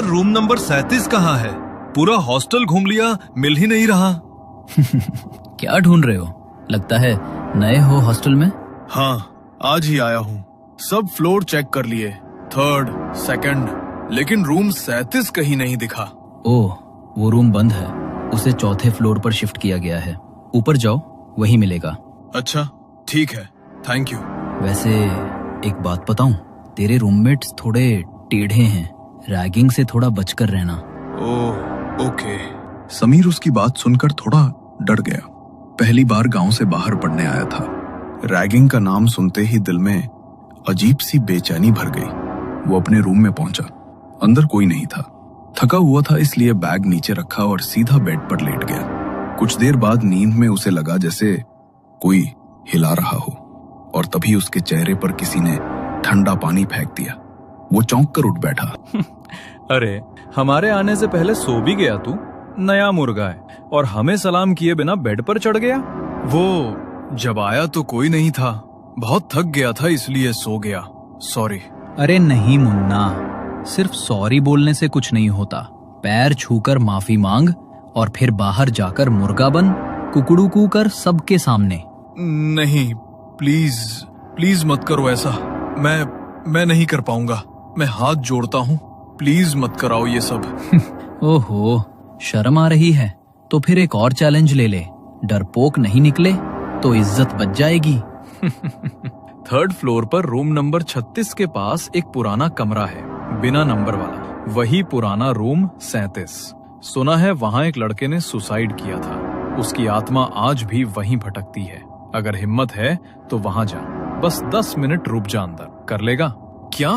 Room number 37 कहाँ है? पूरा हॉस्टल घूम लिया, मिल ही नहीं रहा। क्या ढूंढ रहे हो? लगता है नए हो हॉस्टल में। हाँ, आज ही आया हूँ। सब फ्लोर चेक कर लिए, 3rd, 2nd, लेकिन रूम 37 कहीं नहीं दिखा। ओह, वो रूम बंद है। उसे 4थे फ्लोर पर शिफ्ट किया गया है। ऊपर जाओ, वहीं मिलेगा। अच्छा, ठीक है, थैंक यू। वैसे एक बात बताऊं, तेरे रूममेट्स थोड़े टेढ़े हैं। रैगिंग से थोड़ा बचकर रहना। ओह, ओके। समीर उसकी बात सुनकर थोड़ा डर गया। पहली बार गांव से बाहर पढ़ने आया था। रैगिंग का नाम सुनते ही दिल में अजीब सी बेचैनी भर गई। वो अपने रूम में पहुंचा। अंदर कोई नहीं था। थका हुआ था, इसलिए बैग नीचे रखा और सीधा बेड पर लेट गया। कुछ देर बाद नींद में उसे लगा जैसे कोई हिला रहा हो, और तभी उसके चेहरे पर किसी ने ठंडा पानी फेंक दिया। वो चौंक कर उठ बैठा। अरे, हमारे आने से पहले सो भी गया तू? नया मुर्गा है और हमें सलाम किए बिना बेड पर चढ़ गया। वो जब आया तो कोई नहीं था। बहुत थक गया था इसलिए सो गया। सॉरी। अरे नहीं मुन्ना, सिर्फ सॉरी बोलने से कुछ नहीं होता। पैर छूकर माफी मांग और फिर बाहर जाकर मुर्गा बन, कुकड़ू कू कर सबके सामने। नहीं, प्लीज प्लीज मत करो ऐसा। मैं नहीं कर पाऊंगा। मैं हाथ जोड़ता हूँ, प्लीज मत कराओ ये सब। ओहो, शर्म आ रही है तो फिर एक और चैलेंज ले ले। डरपोक नहीं निकले तो इज्जत बच जाएगी। 3rd फ्लोर पर रूम नंबर 36 के पास एक पुराना कमरा है, बिना नंबर वाला। वही पुराना रूम 37। सुना है वहाँ एक लड़के ने सुसाइड किया था। उसकी आत्मा आज भी वहीं भटकती है। अगर हिम्मत है तो वहाँ जा। बस 10 मिनट रुक जा, अंदर कर लेगा? क्या?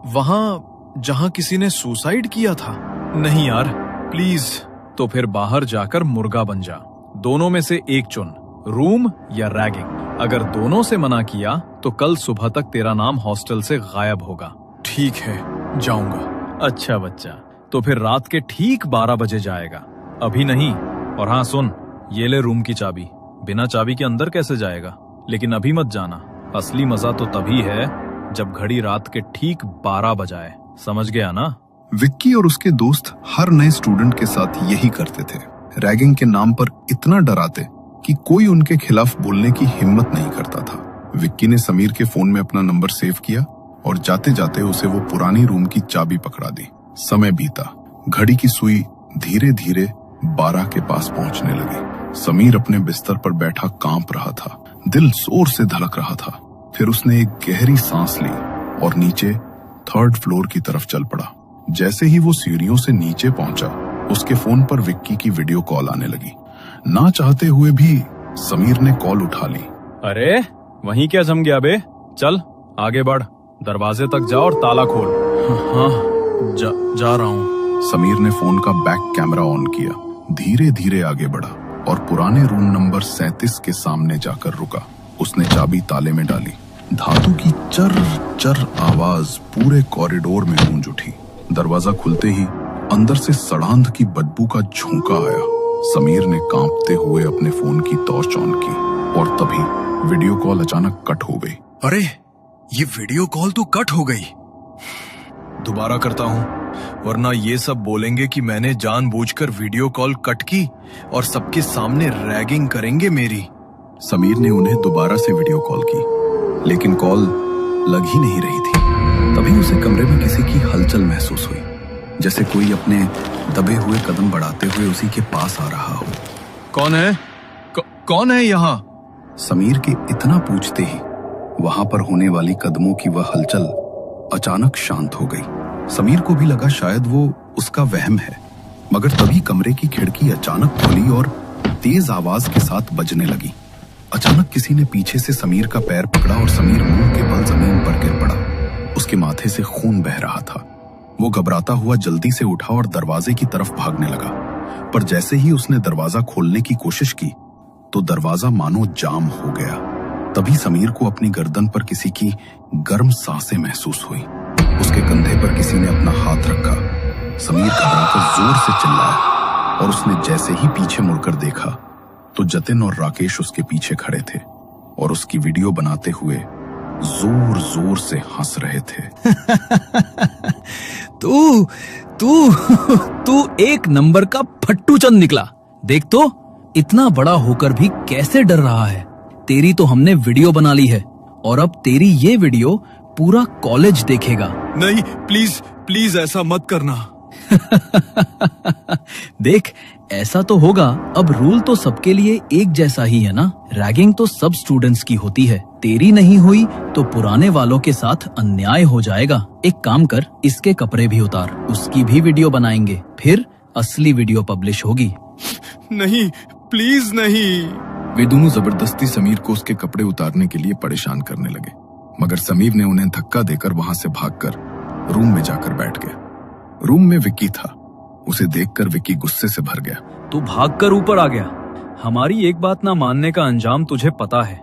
वहाँ जहाँ किसी ने सुसाइड किया था? नहीं यार, प्लीज। तो फिर बाहर जाकर मुर्गा बन जा। दोनों में से एक चुन, रूम या रैगिंग। अगर दोनों से मना किया तो कल सुबह तक तेरा नाम हॉस्टल से गायब होगा। ठीक है, जाऊंगा। अच्छा बच्चा, तो फिर रात के ठीक 12 बजे जाएगा, अभी नहीं। और हाँ सुन, ये ले रूम की चाबी। बिना चाबी के अंदर कैसे जाएगा? लेकिन अभी मत जाना। असली मजा तो तभी है जब घड़ी रात के ठीक 12 बजाए। समझ गया ना? विक्की और उसके दोस्त हर नए स्टूडेंट के साथ यही करते थे। रैगिंग के नाम पर इतना डराते कि कोई उनके खिलाफ बोलने की हिम्मत नहीं करता था। विक्की ने समीर के फोन में अपना नंबर सेव किया और जाते जाते उसे वो पुरानी रूम की चाबी पकड़ा दी। समय बीता। घड़ी की सुई धीरे धीरे 12 के पास पहुंचने लगी। समीर अपने बिस्तर पर बैठा कांप रहा था। दिल जोर से धड़क रहा था। फिर उसने एक गहरी सांस ली और नीचे 3rd फ्लोर की तरफ चल पड़ा। जैसे ही वो सीढ़ियों से नीचे पहुंचा, उसके फोन पर विक्की की वीडियो कॉल आने लगी। ना चाहते हुए भी समीर ने कॉल उठा ली। अरे वहीं क्या जम गया बे? चल आगे बढ़, दरवाजे तक जा और ताला खोल। हाँ, जा रहा हूँ। समीर ने फोन का बैक कैमरा ऑन किया, धीरे धीरे आगे बढ़ा और पुराने रूम नंबर 37 के सामने जाकर रुका। उसने चाबी ताले में डाली। धातु की चर चर आवाज पूरे कॉरिडोर में गूंज उठी। दरवाजा खुलते ही अंदर से सड़ांध की बदबू का झोंका आया। समीर ने कांपते हुए अपने फोन की टॉर्च ऑन की और तभी वीडियो कॉल अचानक कट हो गई। अरे, ये वीडियो कॉल तो कट हो गई। दोबारा करता हूँ, वरना ये सब बोलेंगे कि मैंने जानबूझकर वीडियो कॉल कट की और सबके सामने रैगिंग करेंगे मेरी। समीर ने उन्हें दोबारा से वीडियो कॉल की, लेकिन कॉल लग ही नहीं रही थी। तभी उसे कमरे में किसी की हलचल महसूस हुई, जैसे कोई अपने दबे हुए कदम बढ़ाते हुए उसी के पास आ रहा हो। कौन है? कौन है यहाँ? समीर के इतना पूछते ही वहां पर होने वाली कदमों की वह हलचल अचानक शांत हो गई। समीर को भी लगा शायद वो उसका वहम है, मगर तभी कमरे की खिड़की अचानक खुली और तेज आवाज के साथ बजने लगी। अचानक किसी ने पीछे से समीर का पैर पकड़ा और समीर मुंह के बल जमीन पर गिर पड़ा। उसके माथे से खून बह रहा था। वो घबराता हुआ जल्दी से उठा और दरवाजे की तरफ भागने लगा, पर जैसे ही उसने दरवाजा खोलने की कोशिश की तो दरवाजा मानो जाम हो गया। तभी समीर को अपनी गर्दन पर किसी की गर्म सांसें महसूस हुई। उसके कंधे पर किसी ने अपना हाथ रखा। समीर घबराकर जोर से चिल्लाया और उसने जैसे ही पीछे मुड़कर देखा तो जतिन और राकेश उसके पीछे खड़े थे और उसकी वीडियो बनाते हुए जोर जोर से हंस रहे थे। तू तू एक नंबर का फट्टू चंद निकला। देख तो इतना बड़ा होकर भी कैसे डर रहा है। तेरी तो हमने वीडियो बना ली है और अब तेरी ये वीडियो पूरा कॉलेज देखेगा। नहीं, प्लीज प्लीज ऐसा मत करना। देख, ऐसा तो होगा। अब रूल तो सबके लिए एक जैसा ही है ना। रैगिंग तो सब स्टूडेंट्स की होती है। तेरी नहीं हुई तो पुराने वालों के साथ अन्याय हो जाएगा। एक काम कर, इसके कपड़े भी उतार, उसकी भी वीडियो बनाएंगे, फिर असली वीडियो पब्लिश होगी। नहीं, प्लीज नहीं। वे दोनों जबरदस्ती समीर को उसके कपड़े उतारने के लिए परेशान करने लगे, मगर समीर ने उन्हें धक्का देकर वहां से भागकर रूम में जाकर बैठ गया। रूम में विक्की था। उसे देखकर विक्की गुस्से से भर गया। तू भागकर ऊपर आ गया। हमारी एक बात ना मानने का अंजाम तुझे पता है।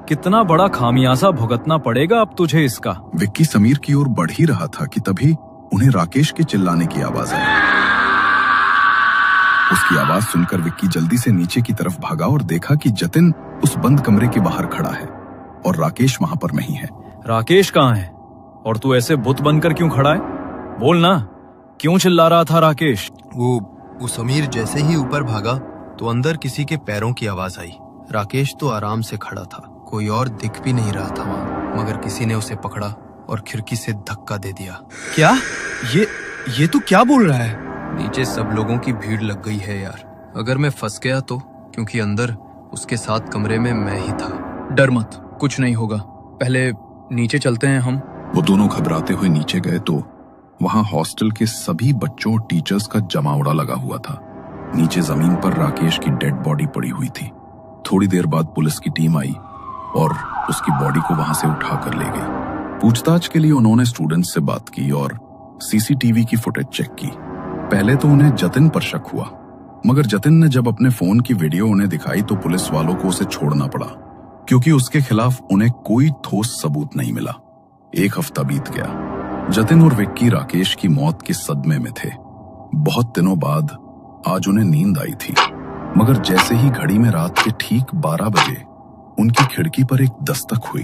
कितना बड़ा खामियाजा भुगतना पड़ेगा अब तुझे इसका। विक्की समीर की ओर बढ़ ही रहा था कि तभी उन्हें राकेश के चिल्लाने की आवाज आई। उसकी आवाज सुनकर विक्की जल्दी से नीचे की तरफ भागा और देखा कि जतिन उस बंद कमरे के बाहर खड़ा है और राकेश वहां पर नहीं है। राकेश कहाँ है? और तू ऐसे बुत बनकर क्यों खड़ा है? बोल ना, क्यों चिल्ला रहा था राकेश? वो समीर जैसे ही ऊपर भागा तो अंदर किसी के पैरों की आवाज आई। राकेश तो आराम से खड़ा था, कोई और दिख भी नहीं रहा था वहाँ, मगर किसी ने उसे पकड़ा और खिड़की से धक्का दे दिया। क्या? ये तू क्या बोल रहा है? नीचे सब लोगों की भीड़ लग गई है यार। अगर मैं फंस गया तो, क्योंकि अंदर उसके साथ कमरे में मैं ही था। डर मत, कुछ नहीं होगा। पहले नीचे चलते हैं हम। वो दोनों घबराते हुए नीचे गए तो वहां हॉस्टल के सभी बच्चों और टीचर्स का जमावड़ा लगा हुआ था। नीचे जमीन पर राकेश की डेड बॉडी पड़ी हुई थी। थोड़ी देर बाद पुलिस की टीम आई और उसकी बॉडी को वहां से उठाकर ले गई। पूछताछ के लिए उन्होंने स्टूडेंट्स से बात की और सीसीटीवी की फुटेज चेक की। पहले तो उन्हें जतिन पर शक हुआ, मगर जतिन ने जब अपने फोन की वीडियो उन्हें दिखाई तो पुलिस वालों को उसे छोड़ना पड़ा, क्योंकि उसके खिलाफ उन्हें कोई ठोस सबूत नहीं मिला। एक हफ्ता बीत गया। जतिन और विक्की राकेश की मौत के सदमे में थे। बहुत दिनों बाद आज उन्हें नींद आई थी, मगर जैसे ही घड़ी में रात के ठीक 12 बजे उनकी खिड़की पर एक दस्तक हुई।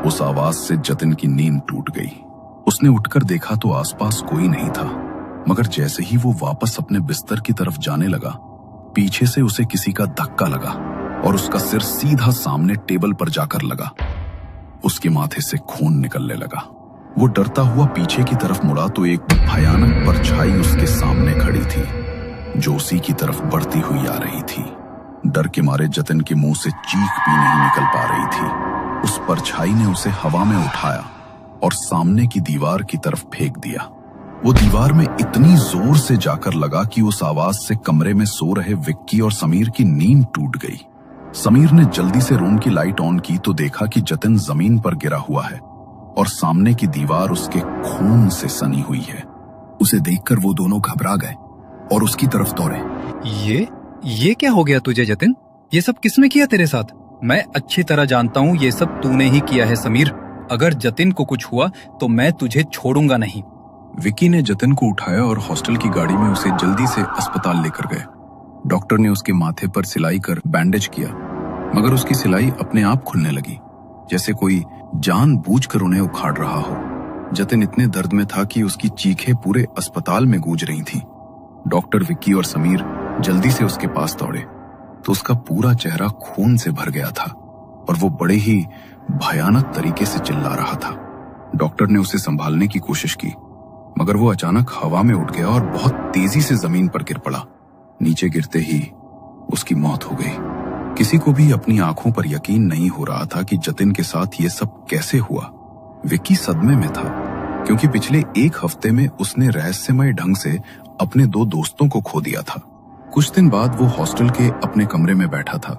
उस आवाज से जतिन की नींद टूट गई। उसने उठकर देखा तो आसपास कोई नहीं था, मगर जैसे ही वो वापस अपने बिस्तर की तरफ जाने लगा, पीछे से उसे किसी का धक्का लगा और उसका सिर सीधा सामने टेबल पर जाकर लगा। उसके माथे से खून निकलने लगा। वो डरता हुआ पीछे की तरफ मुड़ा तो एक भयानक परछाई उसके सामने खड़ी थी, जो उसी की तरफ बढ़ती हुई आ रही थी। डर के मारे जतिन के मुंह से चीख भी नहीं निकल पा रही थी। उस परछाई ने उसे हवा में उठाया और सामने की दीवार की तरफ फेंक दिया। वो दीवार में इतनी जोर से जाकर लगा कि उस आवाज से कमरे में सो रहे विक्की और समीर की नींद टूट गई। समीर ने जल्दी से रूम की लाइट ऑन की तो देखा कि जतिन जमीन पर गिरा हुआ है और सामने की दीवार उसके खून से सनी हुई है। उसे देखकर वो दोनों घबरा गए और उसकी तरफ दौड़े। ये क्या हो गया तुझे जतिन? ये सब किसने किया तेरे साथ? मैं अच्छी तरह जानता हूँ ये सब तूने ही किया है समीर। अगर जतिन को कुछ हुआ तो मैं तुझे छोड़ूंगा नहीं। विक्की ने जतिन को उठाया और हॉस्टल की गाड़ी में उसे जल्दी से अस्पताल लेकर गए। डॉक्टर ने उसके माथे पर सिलाई कर बैंडेज किया, मगर उसकी सिलाई अपने आप खुलने लगी, जैसे कोई जानबूझकर उन्हें उखाड़ रहा हो। जतिन इतने दर्द में था कि उसकी चीखें पूरे अस्पताल में गूंज रही थीं। डॉक्टर, विक्की और समीर जल्दी से उसके पास दौड़े तो उसका पूरा चेहरा खून से भर गया था और वो बड़े ही भयानक तरीके से चिल्ला रहा था। डॉक्टर ने उसे संभालने की कोशिश की, मगर वो अचानक हवा में उठ गया और बहुत तेजी से जमीन पर गिर पड़ा। नीचे गिरते ही उसकी मौत हो गई। किसी को भी अपनी आंखों पर यकीन नहीं हो रहा था कि जतिन के साथ ये सब कैसे हुआ। विक्की सदमे में था, क्योंकि पिछले एक हफ्ते में उसने रहस्यमय ढंग से अपने 2 दोस्तों को खो दिया था। कुछ दिन बाद वो हॉस्टल के अपने कमरे में बैठा था।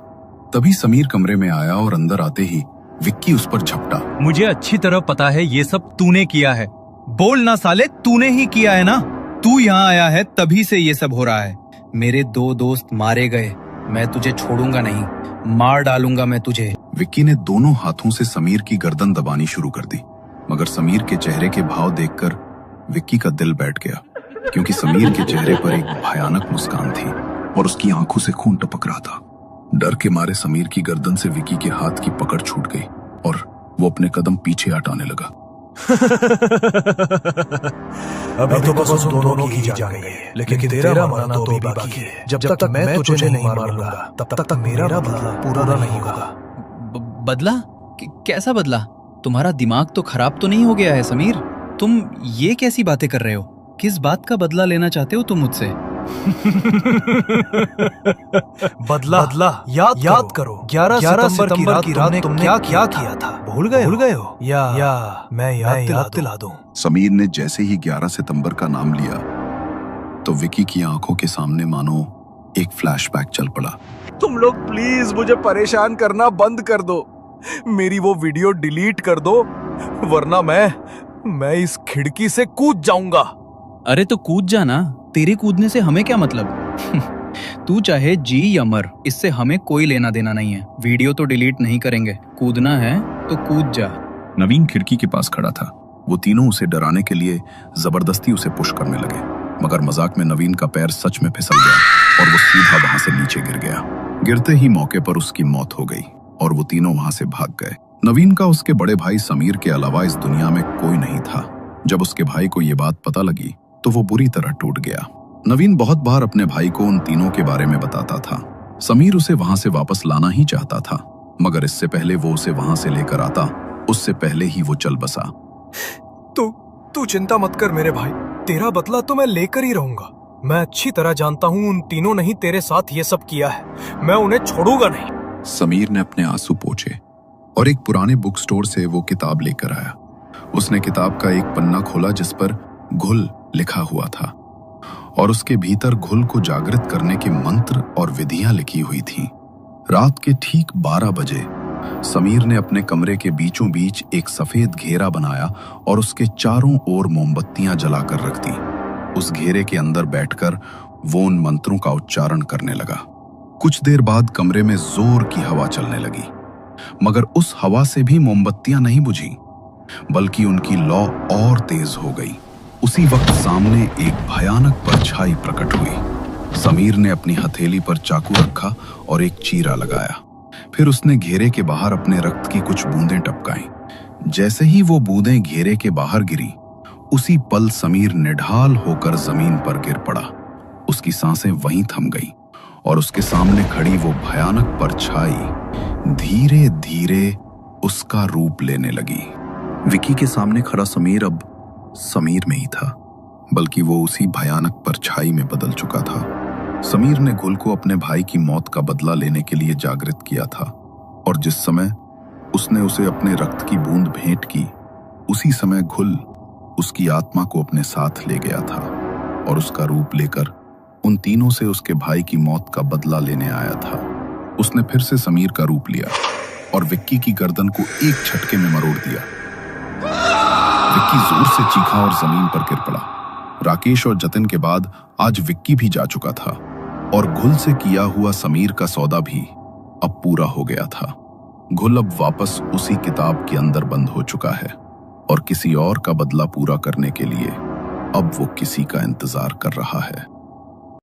तभी समीर कमरे में आया और अंदर आते ही विक्की उस पर झपटा। मुझे अच्छी तरह पता है ये सब तूने किया है। बोल ना साले, तूने ही किया है ना? तू यहाँ आया है तभी से ये सब हो रहा है। मेरे 2 दोस्त मारे गए, मैं तुझे छोड़ूंगा नहीं, मार डालूंगा मैं तुझे। विक्की ने दोनों हाथों से समीर की गर्दन दबानी शुरू कर दी, मगर समीर के चेहरे के भाव देखकर विक्की का दिल बैठ गया, क्योंकि समीर के चेहरे पर एक भयानक मुस्कान थी और उसकी आंखों से खून टपक रहा था। डर के मारे समीर की गर्दन से विक्की के हाथ की पकड़ छूट गई और वो अपने कदम पीछे हटाने लगा। अभी तो बस उन दोनों की ही जान गई है, लेकिन तेरा मरना तो अभी बाकी है। जब तक मैं तुझे नहीं मारूंगा तब तक मेरा बदला पूरा नहीं होगा। बदला? कैसा बदला? तुम्हारा दिमाग तो खराब तो नहीं हो गया है समीर? तुम ये कैसी बातें कर रहे हो? किस बात का बदला लेना चाहते हो तुम मुझसे? बदला याद करो 11 सितंबर की रात तुमने क्या किया था? भूल गए हो? या मैं याद दिला दूं। समीर ने जैसे ही 11 सितंबर का नाम लिया तो विकी की आंखों के सामने मानो एक फ्लैशबैक चल पड़ा। तुम लोग प्लीज मुझे परेशान करना बंद कर दो, मेरी वो वीडियो डिलीट कर दो, वरना मैं इस खिड़की से कूद जाऊंगा। अरे तो कूद जाना, तेरे कूदने से हमें क्या मतलब? तू चाहे जी या मर, इससे हमें कोई लेना देना नहीं है। वीडियो तो डिलीट नहीं करेंगे, कूदना है तो कूद जा। नवीन खिड़की के पास खड़ा था। वो तीनों उसे डराने के लिए जबरदस्ती उसे पुश करने लगे, मगर मजाक में नवीन का पैर सच में फिसल गया और वो सीधा वहां से नीचे गिर गया। गिरते ही मौके पर उसकी मौत हो गई और वो तीनों वहां से भाग गए। नवीन का उसके बड़े भाई समीर के अलावा इस दुनिया में कोई नहीं था। जब उसके भाई को ये बात पता लगी तो वो बुरी तरह टूट गया। नवीन बहुत बार अपने भाई को उन तीनों के बारे में बताता था। समीर उसे वहां से वापस लाना ही चाहता था, मगर इससे पहले वो उसे वहां से लेकर आता, उससे पहले ही वो चल बसा। तू चिंता मत कर मेरे भाई, तेरा बदला तो मैं लेकर ही रहूंगा। मैं अच्छी तरह जानता हूँ उन तीनों ने ही तेरे साथ ये सब किया है, मैं उन्हें छोड़ूंगा नहीं। समीर ने अपने आंसू पोंछे और एक पुराने बुक स्टोर से वो किताब लेकर आया। उसने किताब का एक पन्ना खोला जिस पर घुल लिखा हुआ था और उसके भीतर घुल को जागृत करने के मंत्र और विधियां लिखी हुई थी। रात के ठीक 12 बजे समीर ने अपने कमरे के बीचों बीच एक सफेद घेरा बनाया और उसके चारों ओर मोमबत्तियां जलाकर रख दी। उस घेरे के अंदर बैठकर वो उन मंत्रों का उच्चारण करने लगा। कुछ देर बाद कमरे में जोर की हवा चलने लगी, मगर उस हवा से भी मोमबत्तियां नहीं बुझी, बल्कि उनकी लौ और तेज हो गई। उसी वक्त सामने एक भयानक परछाई प्रकट हुई। समीर ने अपनी हथेली पर चाकू रखा और एक चीरा लगाया। फिर उसने घेरे के बाहर अपने रक्त की कुछ बूंदें टपकाईं। जैसे ही वो बूंदें घेरे के बाहर गिरी, उसी पल समीर निढाल होकर जमीन पर गिर पड़ा। उसकी सांसें वहीं थम गई और उसके सामने खड़ी वो भयानक परछाई धीरे धीरे उसका रूप लेने लगी। विकी के सामने खड़ा समीर अब समीर में ही था, बल्कि वो उसी भयानक परछाई में बदल चुका था। समीर ने घुल को अपने भाई की मौत का बदला लेने के लिए जागृत किया था और जिस समय उसने उसे अपने रक्त की बूंद भेंट की, उसी समय घुल उसकी आत्मा को अपने साथ ले गया था और उसका रूप लेकर उन तीनों से उसके भाई की मौत का बदला लेने आया था। उसने फिर से समीर का रूप लिया और विक्की की गर्दन को एक झटके में मरोड़ दिया। विक्की जोर से चीखा और जमीन पर गिर पड़ा। राकेश और जतिन के बाद आज विक्की भी जा चुका था और घुल से किया हुआ समीर का सौदा भी अब पूरा हो गया था। घुल अब वापस उसी किताब के अंदर बंद हो चुका है और किसी और का बदला पूरा करने के लिए अब वो किसी का इंतजार कर रहा है।